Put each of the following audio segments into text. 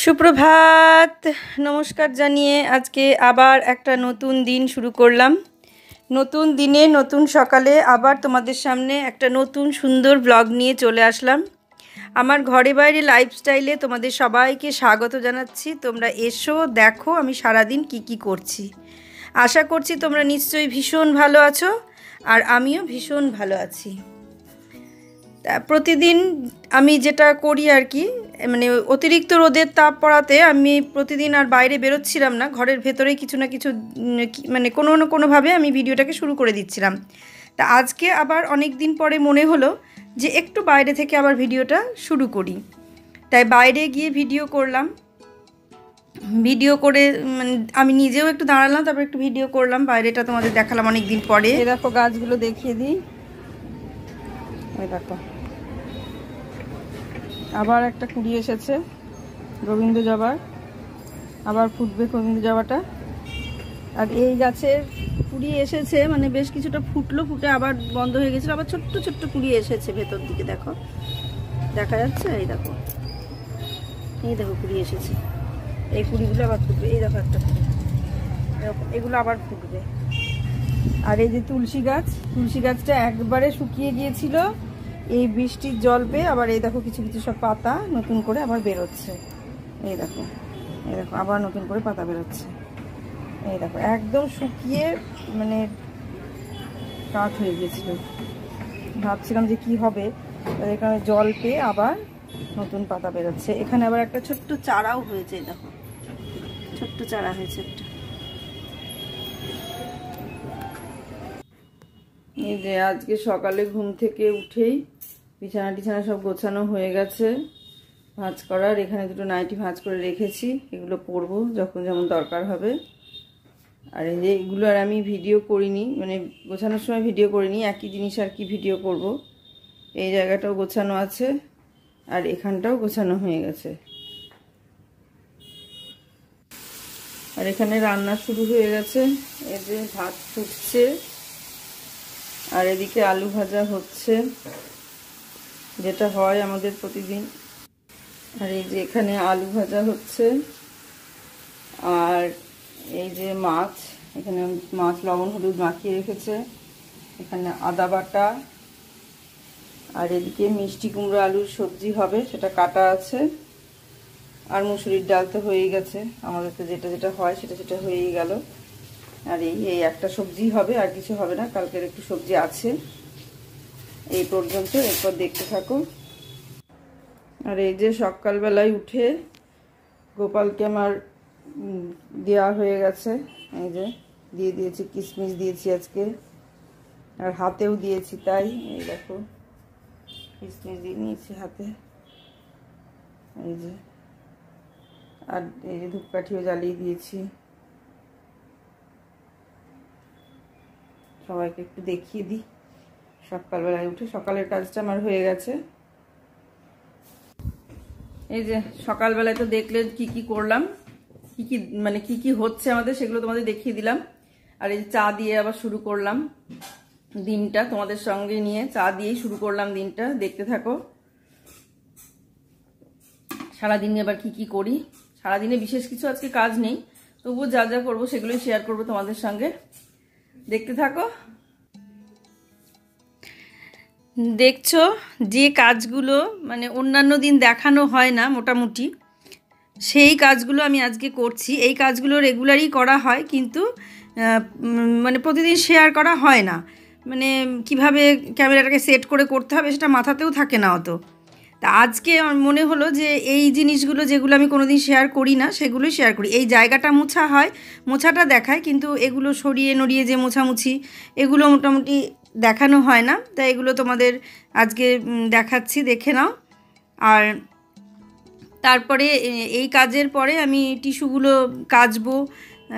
সুপ্রভাত, নমস্কার জানিয়ে আজকে আবার একটা নতুন দিন শুরু করলাম। নতুন দিনে নতুন সকালে আবার তোমাদের সামনে একটা নতুন সুন্দর ব্লগ নিয়ে চলে আসলাম। আমার ঘরে বাইরে লাইফস্টাইলে তোমাদের সবাইকে স্বাগত জানাচ্ছি। তোমরা এসো, দেখো আমি সারাদিন কি করছি। আশা করছি তোমরা নিশ্চয়ই ভীষণ ভালো আছো, আর আমিও ভীষণ ভালো আছি। প্রতিদিন আমি যেটা করি আর কি, মানে অতিরিক্ত রোদের তাপ পড়াতে আমি প্রতিদিন আর বাইরে বেরোচ্ছিলাম না, ঘরের ভেতরেই কিছু না কিছু মানে কোনো না কোনোভাবে আমি ভিডিওটাকে শুরু করে দিচ্ছিলাম। তা আজকে আবার অনেক দিন পরে মনে হলো যে একটু বাইরে থেকে আবার ভিডিওটা শুরু করি, তাই বাইরে গিয়ে ভিডিও করলাম। ভিডিও করে মানে আমি নিজেও একটু দাঁড়ালাম, তারপর একটু ভিডিও করলাম, বাইরেটা তোমাদের দেখালাম অনেক দিন পরে। এই দেখো গাছগুলো দেখিয়ে দিই। ওই দেখো আবার একটা কুড়ি এসেছে গোবিন্দ জবার, আবার ফুটবে গোবিন্দ জবাটা। আর এই গাছের কুড়ি এসেছে, মানে বেশ কিছুটা ফুটলো, ফুটে আবার বন্ধ হয়ে গেছিলো, আবার ছোট্ট ছোট্ট কুড়ি এসেছে ভেতর দিকে। দেখো, দেখা যাচ্ছে? এই দেখো, এই দেখো কুড়ি এসেছে। এই কুড়িগুলো আবার ফুটবে। এই দেখো একটা কুড়ি, এগুলো আবার ফুটবে। আর এই যে তুলসী গাছ, তুলসী গাছটা একবারে শুকিয়ে গিয়েছিল, এই বৃষ্টির জল পেয়ে আবার এই দেখো কিছু কিছু সব পাতা নতুন করে আবার বেরোচ্ছে। এই দেখো, এই দেখো আবার নতুন করে পাতা বেরোচ্ছে। এই দেখো একদম শুকিয়ে মানে কাঠ হয়ে গিয়েছিল, ভাবছিলাম যে কি হবে, এখানে জল পেয়ে আবার নতুন পাতা বেরোচ্ছে। এখানে আবার একটা ছোট্ট চারাও হয়েছে, দেখো ছোট্ট চারা হয়েছে একটা। এই যে আজকে সকালে ঘুম থেকে উঠেই বিছানা টিছানা সব গোছানো হয়ে গেছে, ভাঁজ করার। এখানে দুটো নাইটি ভাঁজ করে রেখেছি, এগুলো পরবো যখন যেমন দরকার হবে। আর এই যে এগুলো আর আমি ভিডিও করিনি, মানে গোছানোর সময় ভিডিও করিনি, একই জিনিস আর কি ভিডিও করব। এই জায়গাটাও গোছানো আছে, আর এখানটাও গোছানো হয়ে গেছে। আর এখানে রান্না শুরু হয়ে গেছে, এই যে ভাত ফুটছে, আর এদিকে আলু ভাজা হচ্ছে, যেটা হয় আমাদের প্রতিদিন। আর এই যে এখানে আলু ভাজা হচ্ছে, আর এই যে মাছ, এখানে মাছ লবণ হলুদ মাখিয়ে রেখেছে, এখানে আদা বাটা, আর এদিকে মিষ্টি কুমড়ো আলুর সবজি হবে, সেটা কাটা আছে। আর মুসুরির ডাল তো হয়েই গেছে, আমাদের তো যেটা যেটা হয় সেটা সেটা হয়েই গেল। আর এই একটা সবজি হবে, আর কিছু হবে না, কালকের একটু সবজি আছে। এই পর্যন্ত, এরপর দেখতে থাকো। আর এই যে সকালবেলায় উঠে গোপালকে আমার দেওয়া হয়ে গেছে, এই যে দিয়ে দিয়েছি, কিশমিশ দিয়েছি আজকে, আর হাতেও দিয়েছি। তাই এই দেখো কিশমিশ দিয়ে নিয়েছি হাতে, এই যে। আর এই যে ধূপকাঠিও জ্বালিয়ে দিয়েছি। সবাইকে একটু দেখিয়ে দিই সকালবেলায় উঠে, সকালের কাজটা আমার হয়ে গেছে। এই যে সকালবেলায় তো দেখলে কি করলাম, কি হচ্ছে আমাদের, সেগুলো তোমাদের দেখিয়ে দিলাম। আর এই চা দিয়ে আবার শুরু করলাম দিনটা, তোমাদের সঙ্গে নিয়ে চা দিয়েই শুরু করলাম দিনটা। দেখতে থাকো সারাদিনে আবার কি করি। সারাদিনে বিশেষ কিছু আজকে কাজ নেই, তবুও যা যা করবো সেগুলোই শেয়ার করবো তোমাদের সঙ্গে। দেখতে থাকো। দেখছো যে কাজগুলো মানে অন্যান্য দিন দেখানো হয় না মোটামুটি, সেই কাজগুলো আমি আজকে করছি। এই কাজগুলো রেগুলারই করা হয়, কিন্তু মানে প্রতিদিন শেয়ার করা হয় না। মানে কিভাবে ক্যামেরাটাকে সেট করে করতে হবে সেটা মাথাতেও থাকে না অত। তা আজকে আমার মনে হলো যে এই জিনিসগুলো যেগুলো আমি কোনোদিন শেয়ার করি না সেগুলোই শেয়ার করি। এই জায়গাটা মোছা হয়, মোছাটা দেখায়, কিন্তু এগুলো সরিয়ে নড়িয়ে যে মোছামুছি এগুলো মোটামুটি দেখানো হয় না। তাই এগুলো তোমাদের আজকে দেখাচ্ছি, দেখে নাও। আর তারপরে এই কাজের পরে আমি টিস্যুগুলো কাচবো,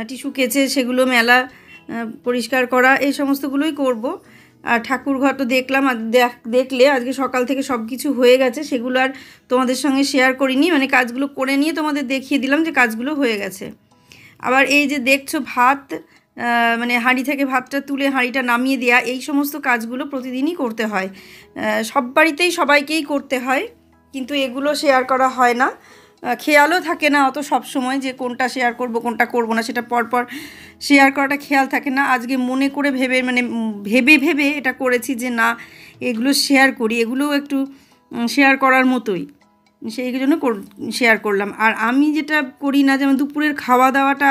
টিস্যু কেচে সেগুলো মেলা, পরিষ্কার করা, এই সমস্তগুলোই করব। আর ঠাকুরঘর তো দেখলাম, দেখলে আজকে সকাল থেকে সব কিছু হয়ে গেছে, সেগুলো আর তোমাদের সঙ্গে শেয়ার করিনি, মানে কাজগুলো করে নিয়ে তোমাদের দেখিয়ে দিলাম যে কাজগুলো হয়ে গেছে। আবার এই যে দেখছো ভাত, মানে হাঁড়ি থেকে ভাতটা তুলে হাঁড়িটা নামিয়ে দেওয়া, এই সমস্ত কাজগুলো প্রতিদিনই করতে হয়, সব বাড়িতেই সবাইকেই করতে হয়, কিন্তু এগুলো শেয়ার করা হয় না। খেয়ালও থাকে না অত সব সময় যে কোনটা শেয়ার করব কোনটা করব না, সেটা পরপর শেয়ার করাটা খেয়াল থাকে না। আজকে মনে করে ভেবে এটা করেছি যে না, এগুলো শেয়ার করি, এগুলোও একটু শেয়ার করার মতোই, সেই জন্য শেয়ার করলাম। আর আমি যেটা করি না, যেমন দুপুরের খাওয়া দাওয়াটা,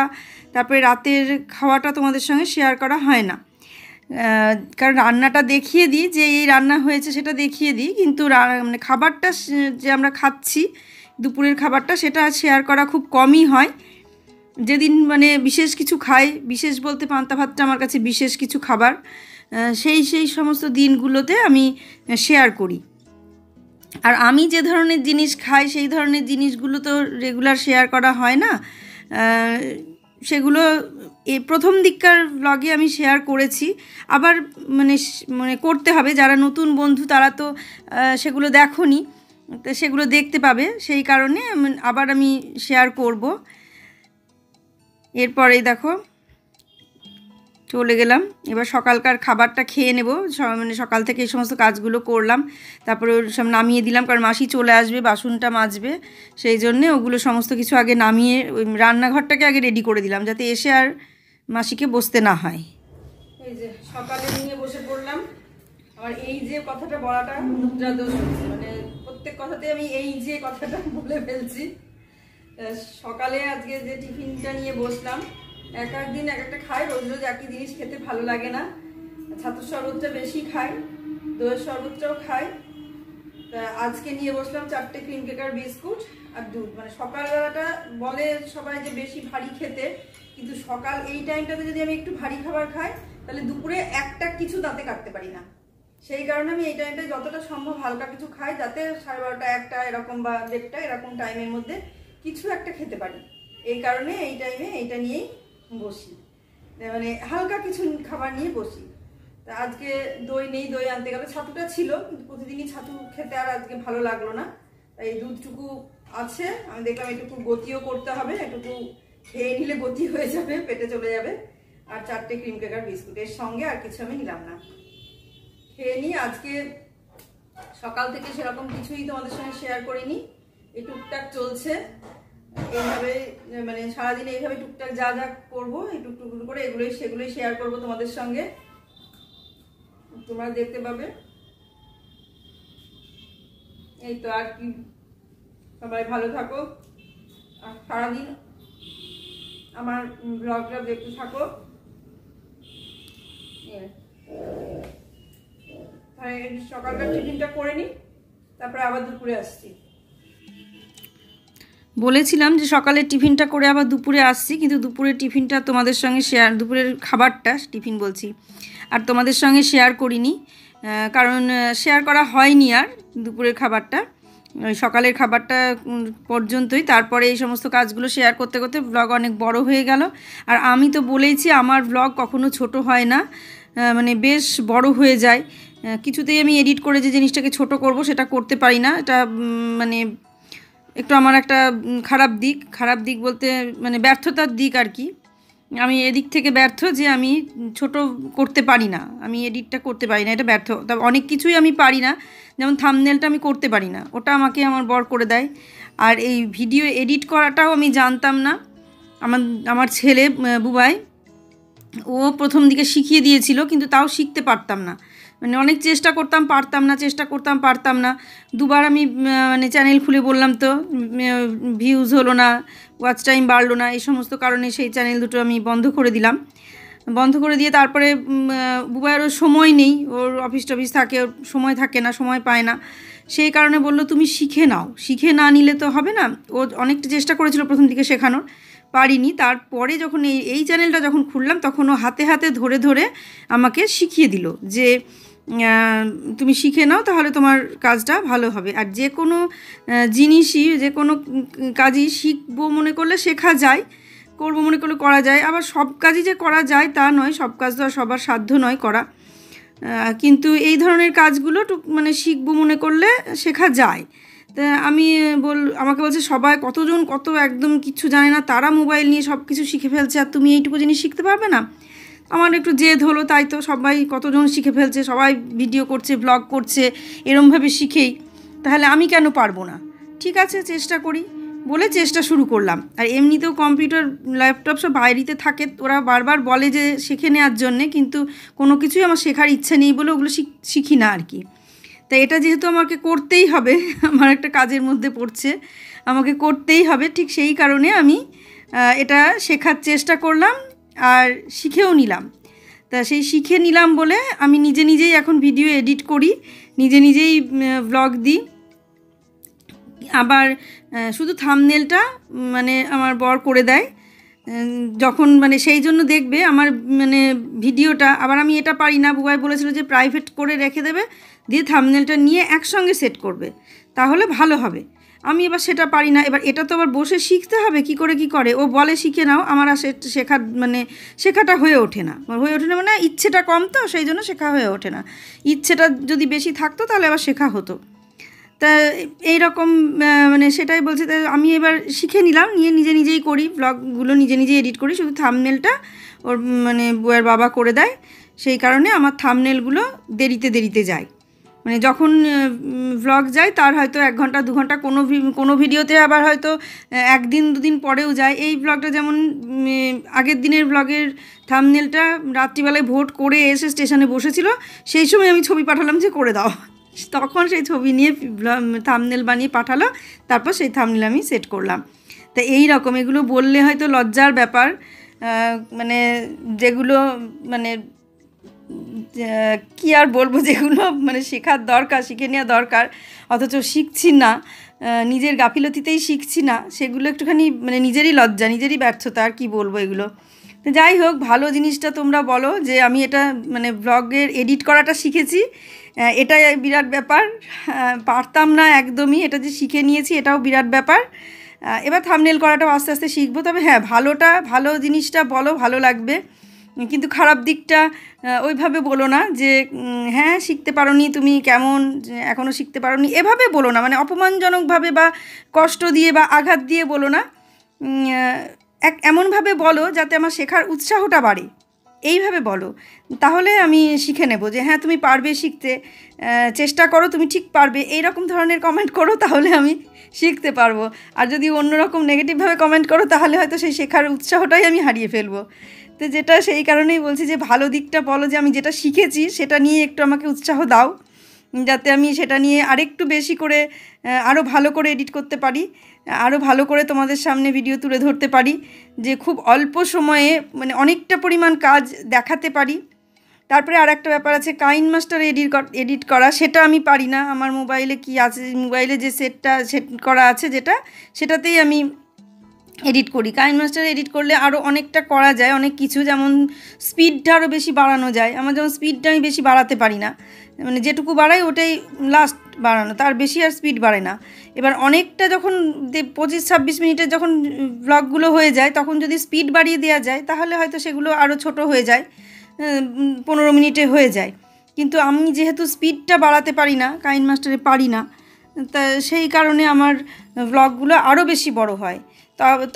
তারপরে রাতের খাওয়াটা তোমাদের সঙ্গে শেয়ার করা হয় না, কারণ রান্নাটা দেখিয়ে দিই যে এই রান্না হয়েছে সেটা দেখিয়ে দিই, কিন্তু মানে খাবারটা যে আমরা খাচ্ছি দুপুরের খাবারটা, সেটা শেয়ার করা খুব কমই হয়। যেদিন মানে বিশেষ কিছু খাই, বিশেষ বলতে পান্তা ভাতটা আমার কাছে বিশেষ কিছু খাবার, সেই সমস্ত দিনগুলোতে আমি শেয়ার করি। আর আমি যে ধরনের জিনিস খাই সেই ধরনের জিনিসগুলো তো রেগুলার শেয়ার করা হয় না। সেগুলো এই প্রথম দিককার ব্লগে আমি শেয়ার করেছি, আবার মানে করতে হবে। যারা নতুন বন্ধু তারা তো সেগুলো দেখোনি, তো সেগুলো দেখতে পাবে, সেই কারণে আবার আমি শেয়ার করব। এরপরেই দেখো চলে গেলাম, এবার সকালকার খাবারটা খেয়ে নেব। মানে সকাল থেকে এই সমস্ত কাজগুলো করলাম, তারপরে সব নামিয়ে দিলাম, কারণ মাসি চলে আসবে, বাসনটা মাজবে, সেই জন্যে ওগুলো সমস্ত কিছু আগে নামিয়ে ওই রান্নাঘরটাকে আগে রেডি করে দিলাম, যাতে এসে আর মাসিকে বসতে না হয়। এই যে সকালে নিয়ে বসে পড়লাম। আর এই যে কথাটা বলাটা মুদ্রা দোষ হচ্ছে, মানে প্রত্যেক কথাতে আমি এই যে কথাটা বলে ফেলছি। সকালে আজকে যে টিফিনটা নিয়ে বসলাম, এক এক দিন এক একটা খাই, রোজ রোজ একই জিনিস খেতে ভালো লাগে না। ছাতুর শরবতটা বেশি খাই, দইয়ের শরবতটাও খাই। তা আজকে নিয়ে বসলাম 4টে ক্রিম কেকার বিস্কুট আর দুধ। মানে সকালবেলাটা বলে সবাই যে বেশি ভারী খেতে, কিন্তু সকাল এই টাইমটাতে যদি আমি একটু ভারী খাবার খাই, তাহলে দুপুরে একটা কিছু দাঁতে কাটতে পারি না। সেই কারণে আমি এই টাইমটায় যতটা সম্ভব হালকা কিছু খাই, যাতে 12:30 1টা এরকম বা 1:30টা এরকম টাইমের মধ্যে কিছু একটা খেতে পারি। এই কারণে এই টাইমে এইটা নিয়েই বসি, মানে হালকা কিছু খাবার নিয়ে বসি। তা আজকে দই নেই, দই আনতে গেলে, ছাতুটা ছিল কিন্তু প্রতিদিনই ছাতু খেতে আর আজকে ভালো লাগলো না, তাই এই দুধটুকু আছে। আমি দেখলাম এটুকু গতিও করতে হবে, এটুকু খেয়ে নিলে গতি হয়ে যাবে, পেটে চলে যাবে। আর 4টে ক্রিম কেকার বিস্কুট, এর সঙ্গে আর কিছু আমি নিলাম না। খেয়ে নিই। আজকে সকাল থেকে সেরকম কিছুই তোমাদের সঙ্গে শেয়ার করিনি, এই টুকটাক চলছে এইভাবে, মানে সারাদিনে এইভাবে টুকটাক যা যা করবো এই টুকটুক করে সেগুলোই শেয়ার করবো তোমাদের সঙ্গে, তোমরা দেখতে পাবে। এই তো, আর কি, সবাই ভালো থাকো আর সারাদিন আমার ব্লগটা দেখতে থাকো। সকালকার টিফিনটা করে নিই, তারপরে আবার দুপুরে আসছি। বলেছিলাম যে সকালের টিফিনটা করে আবার দুপুরে আসছি, কিন্তু দুপুরের টিফিনটা তোমাদের সঙ্গে দুপুরের খাবারটা, টিফিন বলছি, আর তোমাদের সঙ্গে শেয়ার করিনি, কারণ শেয়ার করা হয়নি আর দুপুরের খাবারটা, সকালের খাবারটা পর্যন্তই। তারপরে এই সমস্ত কাজগুলো শেয়ার করতে করতে ব্লগ অনেক বড় হয়ে গেল। আর আমি তো বলেইছি আমার ব্লগ কখনো ছোট হয় না, মানে বেশ বড় হয়ে যায়। কিছুতেই আমি এডিট করে যে জিনিসটাকে ছোট করব সেটা করতে পারি না। এটা মানে একটু আমার একটা খারাপ দিক বলতে মানে ব্যর্থতার দিক আর কি। আমি এদিক থেকে ব্যর্থ যে আমি ছোট করতে পারি না, আমি এডিটটা করতে পারি না, এটা ব্যর্থ। তবে অনেক কিছুই আমি পারি না, যেমন থাম্বনেলটা আমি করতে পারি না, ওটা আমাকে আমার বর করে দেয়। আর এই ভিডিও এডিট করাটাও আমি জানতাম না, আমার ছেলে বুবাই ও প্রথম দিকে শিখিয়ে দিয়েছিল, কিন্তু তাও শিখতে পারতাম না। মানে অনেক চেষ্টা করতাম, পারতাম না। দুবার আমি মানে চ্যানেল খুলে বললাম, তো ভিউজ হলো না, ওয়াচ টাইম বাড়লো না, এই সমস্ত কারণে সেই চ্যানেল দুটো আমি বন্ধ করে দিয়ে তারপরে বুবাইয়েরও সময় নেই, ওর অফিস টফিস থাকে, ওর সময় থাকে না, সময় পায় না। সেই কারণে বললো তুমি শিখে না নিলে তো হবে না। ও অনেকটা চেষ্টা করেছিল প্রথম দিকে শেখানোর, পারিনি। তারপরে যখন এই চ্যানেলটা যখন খুললাম, তখন ও হাতে হাতে ধরে আমাকে শিখিয়ে দিল যে তুমি শিখে নাও, তাহলে তোমার কাজটা ভালো হবে। আর যে কোনো জিনিসই, যে কোনো কাজই শিখবো মনে করলে শেখা যায়, করবো মনে করলে করা যায়। আবার সব কাজই যে করা যায় তা নয়, সব কাজ তো আর সবার সাধ্য নয় করা, কিন্তু এই ধরনের কাজগুলো মানে শিখবো মনে করলে শেখা যায়। তা আমাকে বলছে সবাই কতজন একদম কিচ্ছু জানে না, তারা মোবাইল নিয়ে সব কিছু শিখে ফেলছে, আর তুমি এইটুকু জিনিস শিখতে পারবে না। আমার একটু জেদ হলো, তাই তো সবাই কতজন শিখে ফেলছে, সবাই ভিডিও করছে, ব্লগ করছে, এরমভাবে শিখেই, তাহলে আমি কেন পারবো না? ঠিক আছে, চেষ্টা করি, বলে চেষ্টা শুরু করলাম। আর এমনিতেও কম্পিউটার ল্যাপটপ সব বাইরেতে থাকে, ওরা বারবার বলে যে শিখে নেওয়ার জন্যে, কিন্তু কোনো কিছুই আমার শেখার ইচ্ছে নেই বলে ওগুলো শিখি না আর কি। তাই এটা যেহেতু আমাকে করতেই হবে, আমার একটা কাজের মধ্যে পড়ছে, আমাকে করতেই হবে, ঠিক সেই কারণে আমি এটা শেখার চেষ্টা করলাম আর শিখেও নিলাম। তা সেই শিখে নিলাম বলে আমি নিজে নিজেই এখন ভিডিও এডিট করি, নিজে নিজেই ব্লগ দিই। আবার শুধু থাম্বনেলটা মানে আমার বর করে দেয় যখন, মানে সেই জন্য দেখবে আমার মানে ভিডিওটা। আবার আমি এটা পারি না, বুবাই বলেছিল যে প্রাইভেট করে রেখে দেবে, দিয়ে থাম্বনেলটা নিয়ে একসঙ্গে সেট করবে, তাহলে ভালো হবে। আমি এবার সেটা পারি না। এবার এটা তো আবার বসে শিখতে হবে কি করে, ও বলে শিখে নাও, আমার আর শেখাটা হয়ে ওঠে না মানে ইচ্ছেটা কম, তো সেই জন্য শেখা হয়ে ওঠে না। ইচ্ছেটা যদি বেশি থাকতো তাহলে আবার শেখা হতো। তা এইরকম মানে সেটাই বলছি। তাই আমি এবার শিখে নিলাম, নিয়ে নিজে নিজেই করি, ব্লগগুলো নিজে নিজেই এডিট করি, শুধু থাম্বনেলটা ওর মানে বউয়ের বাবা করে দেয়। সেই কারণে আমার থাম্বনেলগুলো দেরিতে যায়, মানে যখন ভ্লগ যায় তার হয়তো 1 ঘন্টা 2 ঘন্টা, কোনো ভিডিওতে আবার হয়তো 1 দিন 2 দিন পরেও যায়। এই ব্লগটা যেমন আগের দিনের ব্লগের থাম্বনেলটা রাত্রিবেলায় ভোট করে এসে স্টেশনে বসেছিল, সেই সময় আমি ছবি পাঠালাম যে করে দাও, তখন সেই ছবি নিয়ে থাম্বনেল বানিয়ে পাঠালো, তারপর সেই থাম্বনেল আমি সেট করলাম। তা এই রকম এগুলো বললে হয়তো লজ্জার ব্যাপার, মানে যেগুলো মানে কি আর বলবো, যেগুলো মানে শেখার দরকার, শিখে নেওয়া দরকার, অথচ শিখছি না, নিজের গাফিলতিতেই শিখছি না, সেগুলো একটুখানি মানে নিজেরই লজ্জা, নিজেরই ব্যর্থতা, আর কি বলবো এগুলো। তো যাই হোক, ভালো জিনিসটা তোমরা বলো যে আমি এটা মানে ব্লগের এডিট করাটা শিখেছি, এটাই বিরাট ব্যাপার। পারতাম না একদমই, এটা যে শিখে নিয়েছি এটাও বিরাট ব্যাপার। এবার থাম্বনেল করাটাও আস্তে আস্তে শিখবো। তবে হ্যাঁ, ভালো জিনিসটা বলো, ভালো লাগবে, কিন্তু খারাপ দিকটা ওইভাবে বলো না যে হ্যাঁ শিখতে পারোনি তুমি, কেমন এখনও শিখতে পারোনি, এভাবে বলো না, মানে অপমানজনকভাবে বা কষ্ট দিয়ে বা আঘাত দিয়ে বলো না, এমনভাবে বলো যাতে আমার শেখার উৎসাহটা বাড়ে, এইভাবে বলো। তাহলে আমি শিখে নেব যে হ্যাঁ তুমি পারবে শিখতে, চেষ্টা করো, তুমি ঠিক পারবে, এইরকম ধরনের কমেন্ট করো, তাহলে আমি শিখতে পারবো। আর যদি অন্যরকম নেগেটিভভাবে কমেন্ট করো তাহলে হয়তো সেই শেখার উৎসাহটাই আমি হারিয়ে ফেলবো। তো যেটা সেই কারণেই বলছি যে ভালো দিকটা বলো, যে আমি যেটা শিখেছি সেটা নিয়ে একটু আমাকে উৎসাহ দাও, যাতে আমি সেটা নিয়ে আরেকটু বেশি করে আরও ভালো করে এডিট করতে পারি, আরও ভালো করে তোমাদের সামনে ভিডিও তুলে ধরতে পারি, যে খুব অল্প সময়ে মানে অনেকটা পরিমাণ কাজ দেখাতে পারি। তারপরে আর একটা ব্যাপার আছে, কাইনমাস্টার এডিট করা, সেটা আমি পারি না। আমার মোবাইলে কি আছে, মোবাইলে যে সেট করা আছে সেটাতেই আমি এডিট করি। কাইনমাস্টার এডিট করলে আরও অনেকটা করা যায়, অনেক কিছু, যেমন স্পিডটা আরও বেশি বাড়ানো যায়। আমার যেমন স্পিডটা আমি বেশি বাড়াতে পারি না, মানে যেটুকু বাড়াই ওটাই লাস্ট বাড়ানো, তার বেশি আর স্পিড বাড়ে না। এবার অনেকটা যখন 25-26 মিনিটের যখন ব্লগগুলো হয়ে যায়, তখন যদি স্পিড বাড়িয়ে দেওয়া যায় তাহলে হয়তো সেগুলো আরও ছোট হয়ে যায়, 15 মিনিটে হয়ে যায়। কিন্তু আমি যেহেতু স্পিডটা বাড়াতে পারি না, কাইনমাস্টারে পারি না, তা সেই কারণে আমার ব্লগগুলো আরও বেশি বড় হয়।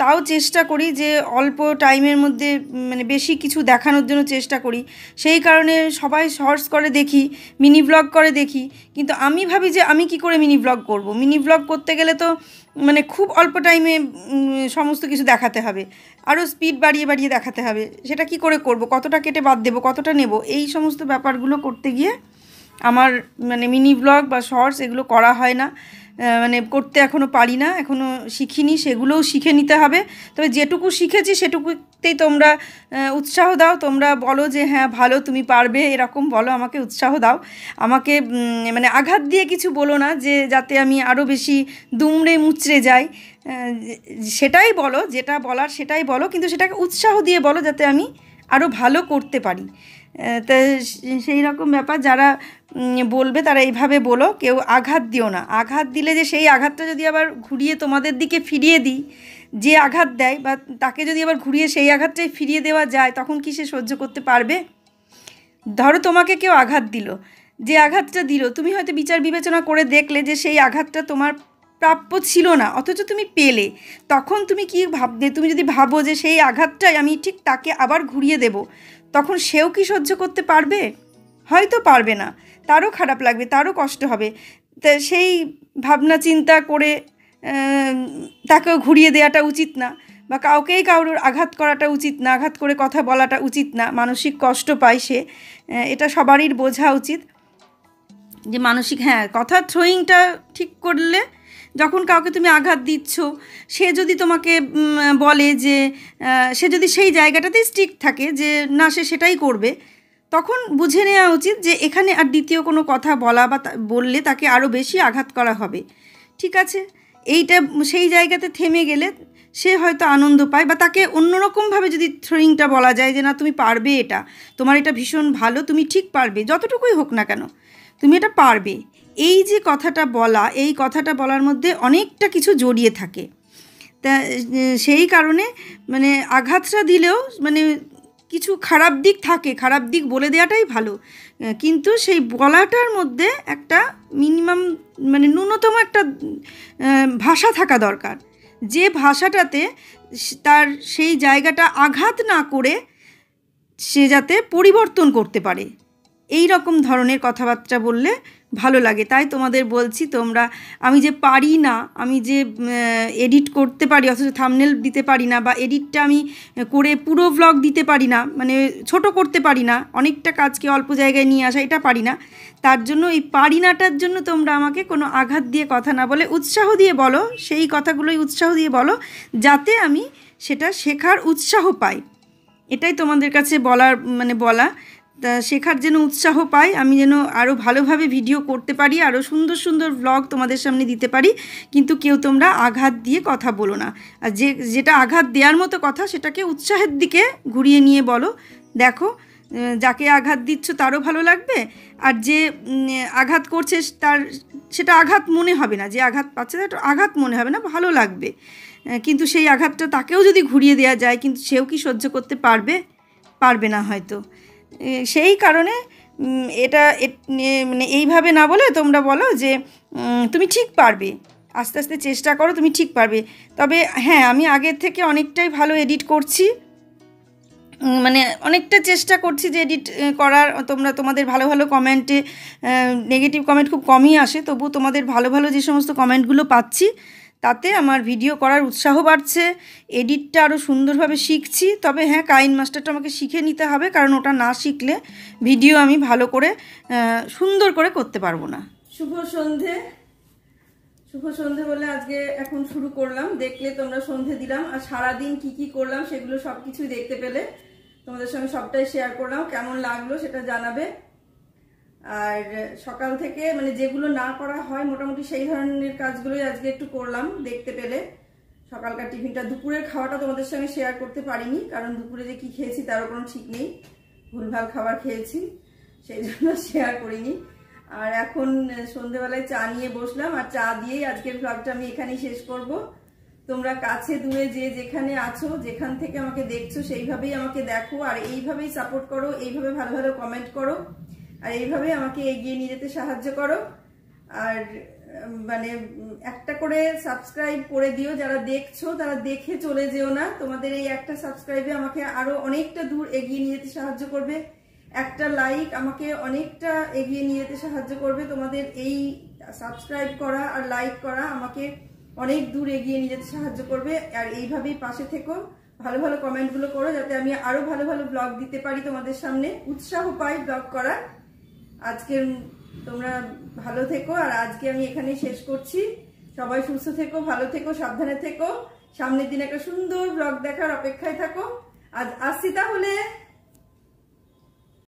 তাও চেষ্টা করি যে অল্প টাইমের মধ্যে মানে বেশি কিছু দেখানোর জন্য চেষ্টা করি। সেই কারণে সবাই শর্টস করে দেখি, মিনি ব্লগ করে দেখি, কিন্তু আমি ভাবি যে আমি কি করে মিনি ব্লগ করব। মিনি ব্লগ করতে গেলে তো মানে খুব অল্প টাইমে সমস্ত কিছু দেখাতে হবে, আরও স্পিড বাড়িয়ে বাড়িয়ে দেখাতে হবে। সেটা কি করে করব, কতটা কেটে বাদ দেবো, কতটা নেব, এই সমস্ত ব্যাপারগুলো করতে গিয়ে আমার মানে মিনি ব্লগ বা শর্টস এগুলো করা হয় না, মানে করতে এখনও পারি না, এখনও শিখিনি, সেগুলোও শিখে নিতে হবে। তবে যেটুকু শিখেছি সেটুকুতেই তোমরা উৎসাহ দাও, তোমরা বলো যে হ্যাঁ ভালো তুমি পারবে, এরকম বলো, আমাকে উৎসাহ দাও, আমাকে মানে আঘাত দিয়ে কিছু বলো না যে যাতে আমি আরও বেশি দুমড়ে মুচড়ে যাই, সেটাই বলো, যেটা বলার সেটাই বলো, কিন্তু সেটাকে উৎসাহ দিয়ে বলো যাতে আমি আরও ভালো করতে পারি। তা সেই রকম ব্যাপার, যারা বলবে তারা এইভাবে বলো, কেউ আঘাত দিও না। আঘাত দিলে যে সেই আঘাতটা যদি আবার ঘুরিয়ে তোমাদের দিকে ফিরিয়ে দিই, যে আঘাত দেয় বা তাকে যদি আবার ঘুরিয়ে সেই আঘাতটাই ফিরিয়ে দেওয়া যায়, তখন কি সে সহ্য করতে পারবে? ধরো তোমাকে কেউ আঘাত দিল, যে আঘাতটা দিল তুমি হয়তো বিচার বিবেচনা করে দেখলে যে সেই আঘাতটা তোমার প্রাপ্য ছিল না, অথচ তুমি পেলে, তখন তুমি কি ভাববে? তুমি যদি ভাবো যে সেই আঘাতটাই আমি ঠিক তাকে আবার ঘুরিয়ে দেব, তখন সেও কি সহ্য করতে পারবে? হয়তো পারবে না, তারও খারাপ লাগবে, তারও কষ্ট হবে। তা সেই ভাবনা চিন্তা করে তাকেও ঘুরিয়ে দেওয়াটা উচিত না, বা কাউকেই কারোর আঘাত করাটা উচিত না, আঘাত করে কথা বলাটা উচিত না। মানসিক কষ্ট পায় সে, এটা সবারই বোঝা উচিত যে মানসিক, হ্যাঁ, কথা থ্রোয়িংটা ঠিক করলে, যখন কাউকে তুমি আঘাত দিচ্ছ, সে যদি তোমাকে বলে যে, সে যদি সেই জায়গাটাতেই স্ট্রিক্ট থাকে যে না সে সেটাই করবে, তখন বুঝে নেওয়া উচিত যে এখানে আর দ্বিতীয় কোনো কথা বলা বা বললে তাকে আরও বেশি আঘাত করা হবে। ঠিক আছে, এইটা সেই জায়গাতে থেমে গেলে সে হয়তো আনন্দ পায়, বা তাকে অন্যরকমভাবে যদি থ্রোয়িংটা বলা যায় যে না তুমি পারবে, এটা তোমার, এটা ভীষণ ভালো, তুমি ঠিক পারবে, যতটুকুই হোক না কেন তুমি এটা পারবে, এই যে কথাটা বলা, এই কথাটা বলার মধ্যে অনেকটা কিছু জড়িয়ে থাকে। তা সেই কারণে মানে আঘাতটা দিলেও মানে কিছু খারাপ দিক থাকে, খারাপ দিক বলে দেওয়াটাই ভালো, কিন্তু সেই বলাটার মধ্যে একটা মিনিমাম মানে ন্যূনতম একটা ভাষা থাকা দরকার, যে ভাষাটাতে তার সেই জায়গাটা আঘাত না করে সে যাতে পরিবর্তন করতে পারে, এই রকম ধরনের কথাবার্তা বললে ভালো লাগে। তাই তোমাদের বলছি, তোমরা, আমি যে পারি না, আমি যে এডিট করতে পারি অথচ থাম্বনেল দিতে পারি না, বা এডিটটা আমি করে পুরো ভ্লগ দিতে পারি না, মানে ছোট করতে পারি না, অনেকটা কাজকে অল্প জায়গায় নিয়ে আসা, এটা পারি না। তার জন্য এই পারি নাটার জন্য তোমরা আমাকে কোনো আঘাত দিয়ে কথা না বলে উৎসাহ দিয়ে বলো, সেই কথাগুলোই উৎসাহ দিয়ে বলো, যাতে আমি সেটা শেখার উৎসাহ পাই। এটাই তোমাদের কাছে বলার, মানে বলা, তা শেখার যেন উৎসাহ পাই, আমি যেন আরও ভালোভাবে ভিডিও করতে পারি, আরও সুন্দর সুন্দর ভ্লগ তোমাদের সামনে দিতে পারি। কিন্তু কেউ তোমরা আঘাত দিয়ে কথা বলো না, আর যেটা আঘাত দেওয়ার মতো কথা সেটাকে উৎসাহের দিকে ঘুরিয়ে নিয়ে বলো। দেখো, যাকে আঘাত দিচ্ছ তারও ভালো লাগবে, আর যে আঘাত করছে তার সেটা আঘাত মনে হবে না, যে আঘাত পাচ্ছে তার আঘাত মনে হবে না, ভালো লাগবে। কিন্তু সেই আঘাতটা তাকেও যদি ঘুরিয়ে দেওয়া যায়, কিন্তু সেও কি সহ্য করতে পারবে? পারবে না হয়তো। সেই কারণে এটা মানে এইভাবে না বলে তোমরা বলো যে তুমি ঠিক পারবে, আস্তে আস্তে চেষ্টা করো, তুমি ঠিক পারবে। তবে হ্যাঁ, আমি আগের থেকে অনেকটাই ভালো এডিট করছি, মানে অনেকটা চেষ্টা করছি যে এডিট করার। তোমাদের ভালো ভালো কমেন্টে, নেগেটিভ কমেন্ট খুব কমই আসে, তবু তোমাদের ভালো ভালো যে সমস্ত কমেন্টগুলো পাচ্ছি, তাতে আমার ভিডিও করার উৎসাহ বাড়ছে, এডিটটা আরও সুন্দরভাবে শিখছি। তবে হ্যাঁ, কাইন মাস্টারটা আমাকে শিখে নিতে হবে, কারণ ওটা না শিখলে ভিডিও আমি ভালো করে সুন্দর করে করতে পারবো না। শুভ সন্ধে বলে আজকে এখন শুরু করলাম, দেখলে তোমরা সন্ধে দিলাম, আর সারাদিন কি কি করলাম সেগুলো সব কিছুই দেখতে পেলে, তোমাদের সঙ্গে সবটাই শেয়ার করলাম। কেমন লাগলো সেটা জানাবে। আর সকাল থেকে মানে যেগুলো না করা হয় মোটামুটি সেই ধরনের কাজগুলোই আজকে একটু করলাম, দেখতে পেলে। সকালকার টিফিনটা, দুপুরের খাওয়াটা তোমাদের সঙ্গে শেয়ার করতে পারিনি, কারণ দুপুরে যে কি খেয়েছি তারও কোনো ঠিক নেই, ভুলভাল খাবার খেয়েছি, সেই জন্য শেয়ার করিনি। আর এখন সন্ধেবেলায় চা নিয়ে বসলাম, আর চা দিয়েই আজকের ভ্লগটা আমি এখানেই শেষ করব। তোমরা কাছে দূরে যে যেখানে আছো, যেখান থেকে আমাকে দেখছো, সেইভাবেই আমাকে দেখো, আর এইভাবেই সাপোর্ট করো, এইভাবে ভালো ভালো কমেন্ট করো, আর এইভাবে আমাকে এগিয়ে নিয়ে যেতে সাহায্য করো। আর মানে একটা করে সাবস্ক্রাইব করে দিও, যারা দেখছো তারা দেখে চলে যেও না, তোমাদের এই একটা সাবস্ক্রাইবে আমাকে আরো অনেকটা দূর এগিয়ে নিয়ে যেতে সাহায্য করবে। একটা লাইক আমাকে অনেকটা এগিয়ে নিয়ে যেতে সাহায্য করবে। তোমাদের এই সাবস্ক্রাইব করা আর লাইক করা আমাকে অনেক দূর এগিয়ে নিয়ে যেতে সাহায্য করবে। আর এইভাবেই পাশে থেকো, ভালো ভালো কমেন্টগুলো করো, যাতে আমি আরো ভালো ভালো ব্লগ দিতে পারি তোমাদের সামনে, উৎসাহ পাই ব্লগ করার। আজকে তোমরা ভালো থেকো, আর আজকে আমি এখানেই শেষ করছি। সবাই সুস্থ থেকো, ভালো থেকো, সাবধানে থেকো, সামনের দিন একটা সুন্দর ব্লগ দেখার অপেক্ষায় থাকো। আজ আসছি তাহলে।